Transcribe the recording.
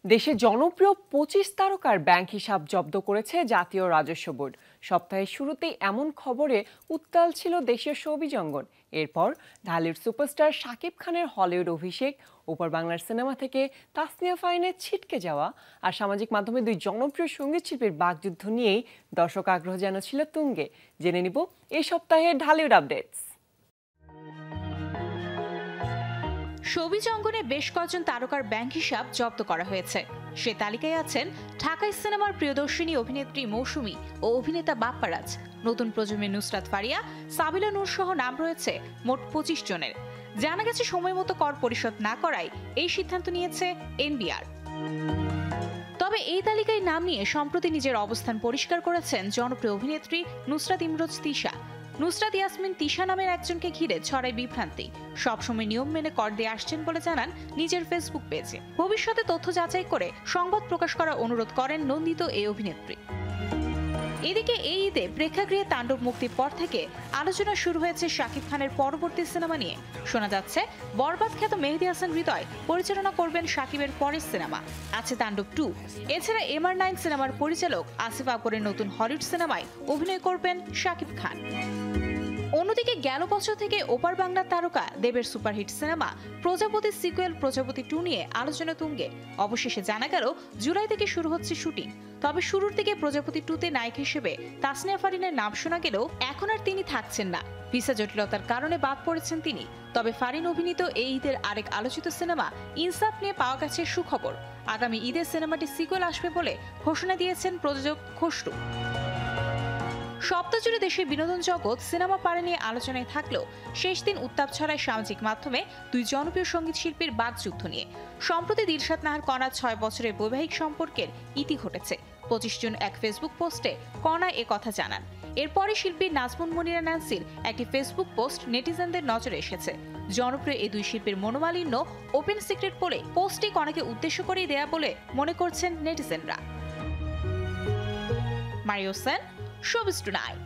দেশে জনপ্রিয় ২৫ তারকার ব্যাংক হিসাব জব্দ করেছে জাতীয় রাজস্ব বোর্ড। সপ্তাহের শুরুতেই এমন খবরে উত্তাল ছিল দেশীয় শোবিজ অঙ্গন। এরপর ঢালিউড সুপারস্টার শাকিব খানের হলিউড অভিষেক, ওপার বাংলার সিনেমা থেকে তাসনিয়া ফারিনের ছিটকে যাওয়া আর সামাজিক মাধ্যমে দুই জনপ্রিয় সঙ্গীত শিল্পীর বাকযুদ্ধ নিয়েই দর্শক আগ্রহ যেন ছিল তুঙ্গে। জেনে নিব এই সপ্তাহের ঢালিউড আপডেটস। শোবিজ অঙ্গনে বেশ কয়েকজন তারকার ব্যাংক হিসাব জব্দ করা হয়েছে। সে তালিকায় আছেন ঢাকাই সিনেমার প্রিয়দর্শিনী অভিনেত্রী মৌসুমী ও অভিনেতা বাপ্পারাজ, নতুন প্রজন্মের নুসরাত ফারিয়া, সাবিলা নূর সহ নাম রয়েছে মোট ২৫ জনের। জানা গেছে সময় মতো কর পরিশোধ না করায় এই সিদ্ধান্ত নিয়েছে এনবিআর। তবে এই তালিকায় নাম নিয়ে সম্প্রতি নিজের অবস্থান পরিষ্কার করেছেন জনপ্রিয় অভিনেত্রী নুসরাত ইমরোজ তিশা। নুসরাত ইয়াসমিন তিশা নামের একজনকে ঘিরে ছড়ায় বিভ্রান্তি। সবসময় নিয়ম মেনে কর দিয়ে আসছেন বলে জানান নিজের ফেসবুক পেজে। ভবিষ্যতে তথ্য যাচাই করে সংবাদ প্রকাশ করার অনুরোধ করেন নন্দিত এই অভিনেত্রী। এদিকে এই ঈদে প্রেক্ষাগৃহে তাণ্ডব মুক্তির পর থেকে আলোচনা শুরু হয়েছে শাকিব খানের পরবর্তী সিনেমা নিয়ে। শোনা যাচ্ছে বরবাদ খ্যাত মেহেদী হাসান হৃদয় পরিচালনা করবেন শাকিবের পরের সিনেমা। আছে তাণ্ডব 2। এছাড়া MR9 সিনেমার পরিচালক আসিফ আকবরের নতুন হলিউড সিনেমায় অভিনয় করবেন শাকিব খান। অন্যদিকে গেল বছর থেকে ওপার বাংলার তারকা দেবের সুপারহিট সিনেমা প্রজাপতির সিকুয়েল প্রজাপতি 2 নিয়ে আলোচনা তুঙ্গে। অবশেষে জানা গেল জুলাই থেকে শুরু হচ্ছে শুটিং। তবে শুরুর দিকে প্রজাপতি 2-তে নায়ক হিসেবে তাসনিয়া ফারিনের নাম শোনা গেলেও এখন আর তিনি থাকছেন না। ভিসা জটিলতার কারণে বাদ পড়েছেন তিনি। তবে ফারিন অভিনীত এই ঈদের আরেক আলোচিত সিনেমা ইনসাফ নিয়ে পাওয়া গেছে সুখবর। আগামী ঈদের সিনেমাটির সিকুয়েল আসবে বলে ঘোষণা দিয়েছেন প্রযোজক খসরু। সপ্তাহ জুড়ে দেশের বিনোদন জগৎ সিনেমা পাড়া নিয়ে আলোচনায় থাকলেও শেষ দিন উত্তাপ ছড়ায় সামাজিক মাধ্যমে দুই জনপ্রিয় সঙ্গীত শিল্পীর বাকযুদ্ধ নিয়ে। সম্প্রতি দিলশাদ নাহার কণা 6 বছরের বৈবাহিক সম্পর্কের ইতি ঘটেছে। 25 জুন এক ফেসবুক পোস্টে কণা এ কথা জানান। এরপরে শিল্পী নাজমুন মুনিরা ন্যান্সির একটি ফেসবুক পোস্ট নেটিজেনদের নজরে এসেছে। জনপ্রিয় এই দুই শিল্পীর মনোমালিন্য ওপেন সিক্রেট বলে পোস্টটি কণাকে উদ্দেশ্য করেই দেয়া বলে মনে করছেন নেটিজেনরা। Mario Sen, Showbiz Tonight।